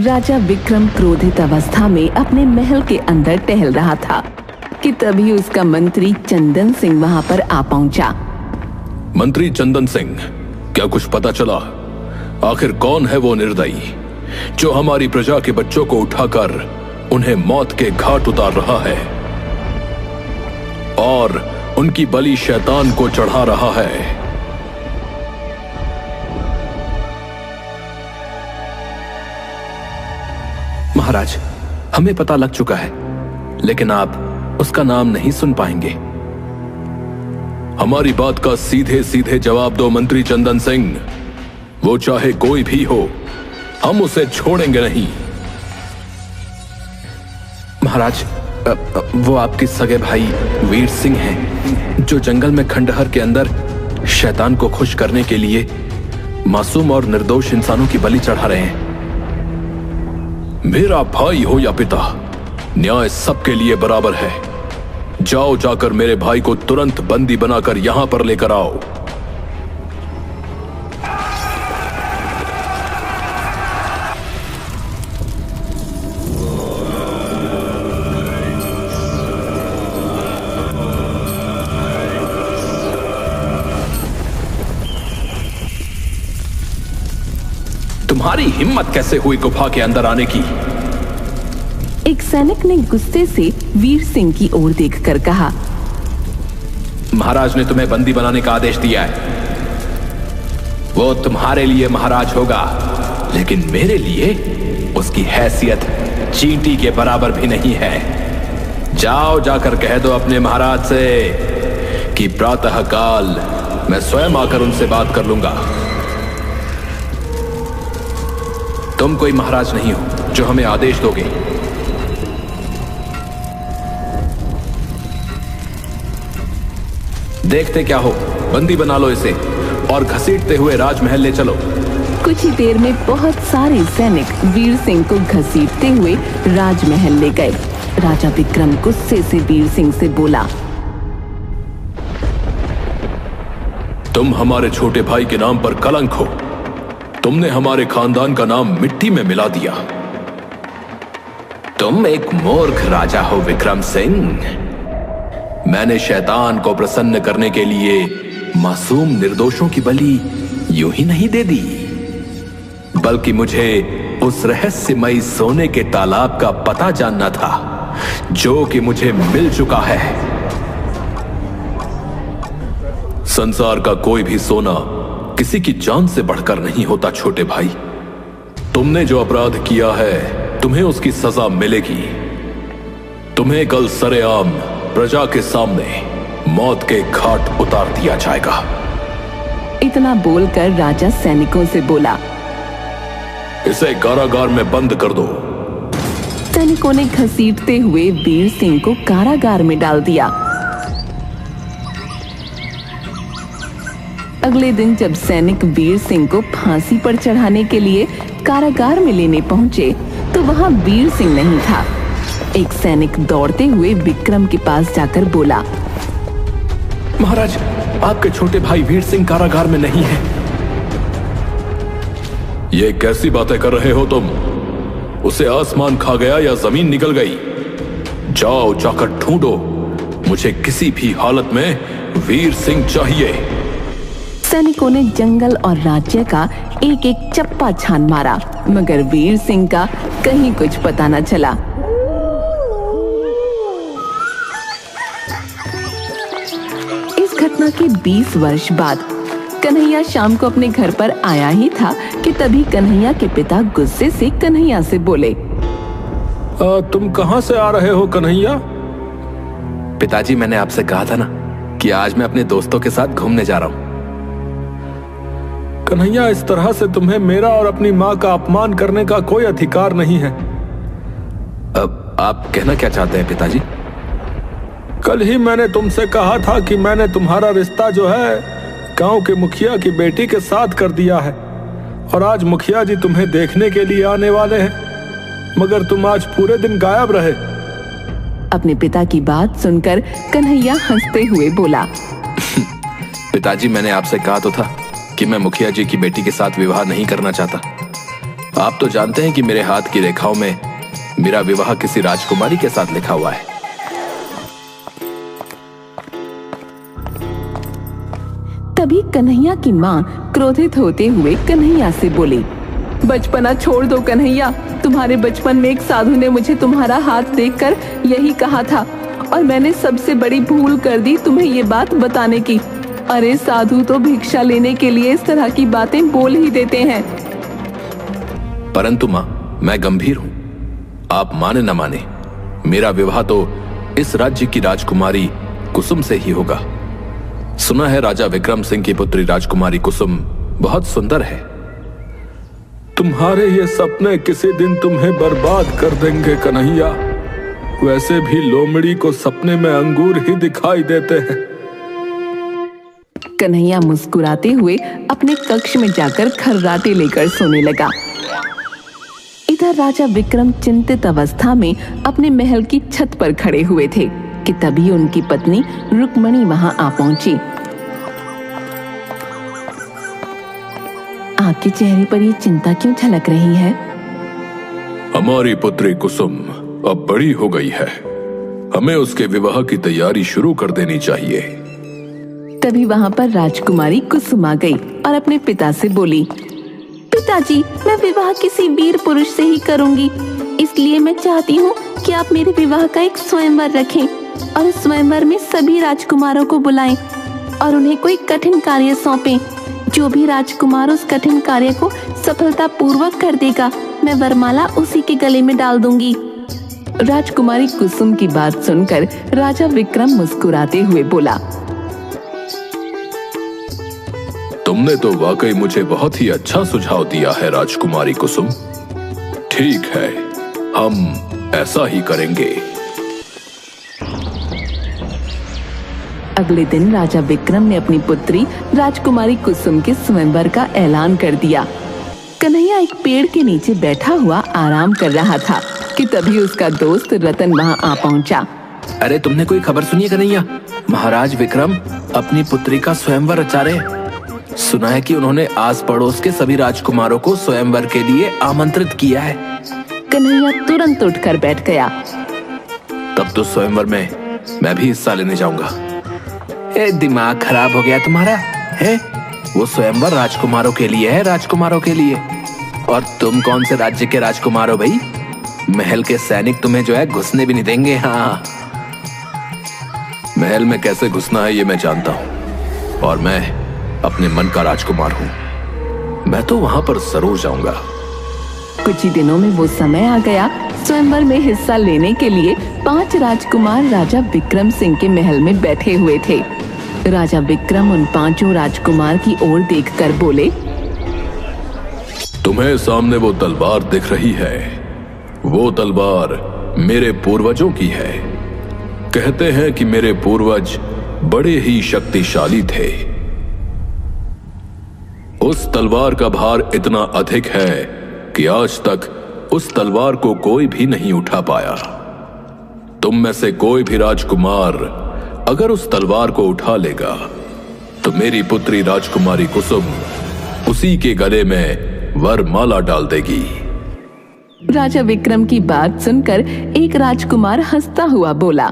राजा विक्रम क्रोधित अवस्था में अपने महल के अंदर टहल रहा था कि तभी उसका मंत्री चंदन सिंह वहां पर आ पहुंचा। मंत्री चंदन सिंह, क्या कुछ पता चला? आखिर कौन है वो निर्दयी जो हमारी प्रजा के बच्चों को उठाकर उन्हें मौत के घाट उतार रहा है और उनकी बलि शैतान को चढ़ा रहा है? महाराज, हमें पता लग चुका है, लेकिन आप उसका नाम नहीं सुन पाएंगे। हमारी बात का सीधे सीधे जवाब दो मंत्री चंदन सिंह। वो चाहे कोई भी हो, हम उसे छोड़ेंगे नहीं। महाराज, वो आपके सगे भाई वीर सिंह हैं, जो जंगल में खंडहर के अंदर शैतान को खुश करने के लिए मासूम और निर्दोष इंसानों की बलि चढ़ा रहे हैं। मेरा भाई हो या पिता, न्याय सबके लिए बराबर है। जाओ, जाकर मेरे भाई को तुरंत बंदी बनाकर यहां पर लेकर आओ। तुम्हारी हिम्मत कैसे हुई गुफा के अंदर आने की? एक सैनिक ने गुस्से से वीर सिंह की ओर देखकर कहा। महाराज ने तुम्हें बंदी बनाने का आदेश दिया है। वो तुम्हारे लिए महाराज होगा, लेकिन मेरे लिए उसकी हैसियत चींटी के बराबर भी नहीं है। जाओ, जाकर कह दो अपने महाराज से कि प्रातःकाल मैं स्वयं आकर उनसे बात कर लूंगा। तुम कोई महाराज नहीं हो जो हमें आदेश दोगे। देखते क्या हो, बंदी बना लो इसे और घसीटते हुए राजमहल ले चलो। कुछ ही देर में बहुत सारे सैनिक वीर सिंह को घसीटते हुए राजमहल ले गए। राजा विक्रम गुस्से से वीर सिंह से बोला, तुम हमारे छोटे भाई के नाम पर कलंक हो। तुमने हमारे खानदान का नाम मिट्टी में मिला दिया। तुम एक मूर्ख राजा हो विक्रम सिंह। मैंने शैतान को प्रसन्न करने के लिए मासूम निर्दोषों की बलि यूं ही नहीं दे दी, बल्कि मुझे उस रहस्यमयी सोने के तालाब का पता जानना था जो कि मुझे मिल चुका है। संसार का कोई भी सोना किसी की जान से बढ़कर नहीं होता छोटे भाई। तुमने जो अपराध किया है, तुम्हें उसकी सजा मिलेगी। तुम्हें कल सरेआम प्रजा के सामने मौत के घाट उतार दिया जाएगा। इतना बोलकर राजा सैनिकों से बोला, इसे कारागार में बंद कर दो। सैनिकों ने घसीटते हुए वीर सिंह को कारागार में डाल दिया। अगले दिन जब सैनिक वीर सिंह को फांसी पर चढ़ाने के लिए कारागार में लेने पहुंचे तो वहां वीर सिंह नहीं था। एक सैनिक दौड़ते हुए विक्रम के पास जाकर बोला, महाराज, आपके छोटे भाई वीर सिंह कारागार में नहीं है। ये कैसी बातें कर रहे हो तुम? उसे आसमान खा गया या जमीन निकल गई? जाओ, जाकर ढूंढो। मुझे किसी भी हालत में वीर सिंह चाहिए। सैनिकों ने जंगल और राज्य का एक एक चप्पा छान मारा, मगर वीर सिंह का कहीं कुछ पता न चला। इस घटना के 20 वर्ष बाद कन्हैया शाम को अपने घर पर आया ही था कि तभी कन्हैया के पिता गुस्से से कन्हैया से बोले, तुम कहां से आ रहे हो कन्हैया? पिताजी, मैंने आपसे कहा था ना कि आज मैं अपने दोस्तों के साथ घूमने जा रहा हूँ। कन्हैया, इस तरह से तुम्हें मेरा और अपनी माँ का अपमान करने का कोई अधिकार नहीं है। अब आप कहना क्या चाहते हैं पिताजी? कल ही मैंने तुमसे कहा था कि मैंने तुम्हारा रिश्ता जो है गांव के मुखिया की बेटी के साथ कर दिया है, और आज मुखिया जी तुम्हें देखने के लिए आने वाले हैं, मगर तुम आज पूरे दिन गायब रहे। अपने पिता की बात सुनकर कन्हैया हंसते हुए बोला, पिताजी, मैंने आपसे कहा तो था कि मैं मुखिया जी की बेटी के साथ विवाह नहीं करना चाहता। आप तो जानते हैं कि मेरे हाथ की रेखाओं में मेरा विवाह किसी राजकुमारी के साथ लिखा हुआ है। तभी कन्हैया की माँ क्रोधित होते हुए कन्हैया से बोली, बचपना छोड़ दो कन्हैया। तुम्हारे बचपन में एक साधु ने मुझे तुम्हारा हाथ देखकर यही कहा था और मैंने सबसे बड़ी भूल कर दी तुम्हें ये बात बताने की। अरे साधु तो भिक्षा लेने के लिए इस तरह की बातें बोल ही देते हैं। परंतु माँ, मैं गंभीर हूं। आप माने न माने, मेरा विवाह तो इस राज्य की राजकुमारी कुसुम से ही होगा। सुना है राजा विक्रम सिंह की पुत्री राजकुमारी कुसुम बहुत सुंदर है। तुम्हारे ये सपने किसी दिन तुम्हें बर्बाद कर देंगे कन्हैया। वैसे भी लोमड़ी को सपने में अंगूर ही दिखाई देते हैं। कन्हैया मुस्कुराते हुए अपने कक्ष में जाकर खर्राटे लेकर सोने लगा। इधर राजा विक्रम चिंतित अवस्था में अपने महल की छत पर खड़े हुए थे कि तभी उनकी पत्नी रुक्मणी वहां आ पहुंची। आपके चेहरे पर ये चिंता क्यों झलक रही है? हमारी पुत्री कुसुम अब बड़ी हो गई है, हमें उसके विवाह की तैयारी शुरू कर देनी चाहिए। तभी वहां पर राजकुमारी कुसुम आ गई और अपने पिता से बोली, पिताजी, मैं विवाह किसी वीर पुरुष से ही करूंगी, इसलिए मैं चाहती हूँ कि आप मेरे विवाह का एक स्वयंवर रखें और इस स्वयंवर में सभी राजकुमारों को बुलाएं और उन्हें कोई कठिन कार्य सौंपें। जो भी राजकुमार उस कठिन कार्य को सफलतापूर्वक कर देगा, मैं वरमाला उसी के गले में डाल दूंगी। राजकुमारी कुसुम की बात सुनकर राजा विक्रम मुस्कुराते हुए बोला, तुमने तो वाकई मुझे बहुत ही अच्छा सुझाव दिया है राजकुमारी कुसुम। ठीक है, हम ऐसा ही करेंगे। अगले दिन राजा विक्रम ने अपनी पुत्री राजकुमारी कुसुम के स्वयंवर का ऐलान कर दिया। कन्हैया एक पेड़ के नीचे बैठा हुआ आराम कर रहा था कि तभी उसका दोस्त रतन वहां आ पहुंचा। अरे तुमने कोई खबर सुनी है कन्हैया? महाराज विक्रम अपनी पुत्री का स्वयंवर रचा रहे। सुना है कि उन्होंने आस पड़ोस के सभी राजकुमारों को स्वयंवर के लिए आमंत्रित किया है। कन्हैया तुरंत उठकर बैठ गया। तब तो स्वयंवर में मैं भी हिस्सा लेने जाऊंगा। दिमाग खराब हो गया तुम्हारा है? वो स्वयंवर राजकुमारों के लिए है, राजकुमारों के लिए। और तुम कौन से राज्य के राजकुमार हो भाई? महल के सैनिक तुम्हें जो है घुसने भी नहीं देंगे। हाँ, महल में कैसे घुसना है ये मैं जानता हूँ और मैं अपने मन का राजकुमार हूँ। मैं तो वहां पर जरूर जाऊंगा। कुछ ही दिनों में वो समय आ गया। स्वयंवर में हिस्सा लेने के लिए 5 राजकुमार राजा विक्रम सिंह के महल में बैठे हुए थे। राजा विक्रम उन 5 राजकुमार की ओर देखकर बोले, तुम्हें सामने वो तलवार दिख रही है, वो तलवार मेरे पूर्वजों की है। कहते हैं कि मेरे पूर्वज बड़े ही शक्तिशाली थे। उस तलवार का भार इतना अधिक है कि आज तक उस तलवार को कोई भी नहीं उठा पाया। तुम में से कोई भी राजकुमार अगर उस तलवार को उठा लेगा तो मेरी पुत्री राजकुमारी कुसुम उसी के गले में वरमाला डाल देगी। राजा विक्रम की बात सुनकर एक राजकुमार हंसता हुआ बोला,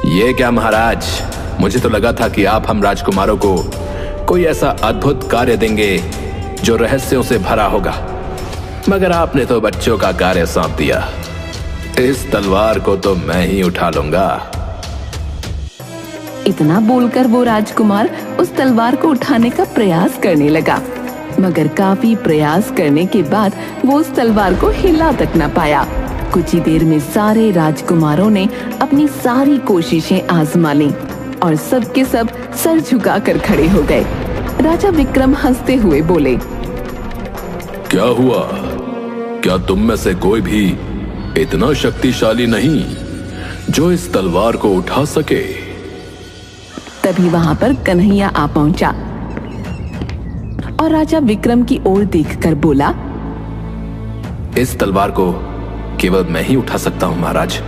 ये क्या महाराज, मुझे तो लगा था कि आप हम राजकुमारों को कोई ऐसा अद्भुत कार्य देंगे जो रहस्यों से भरा होगा, मगर आपने तो बच्चों का कार्य सौंप दिया। इस तलवार को तो मैं ही उठा लूंगा। इतना बोलकर वो राजकुमार उस तलवार को उठाने का प्रयास करने लगा, मगर काफी प्रयास करने के बाद वो उस तलवार को हिला तक न पाया। कुछ ही देर में सारे राजकुमारों ने अपनी सारी कोशिशें आजमा ली और सब के सब सर झुकाकर खड़े हो गए। राजा विक्रम हंसते हुए बोले, क्या हुआ? क्या तुम में से कोई भी इतना शक्तिशाली नहीं जो इस तलवार को उठा सके? तभी वहां पर कन्हैया आ पहुंचा और राजा विक्रम की ओर देखकर बोला, इस तलवार को केवल मैं ही उठा सकता हूं महाराज।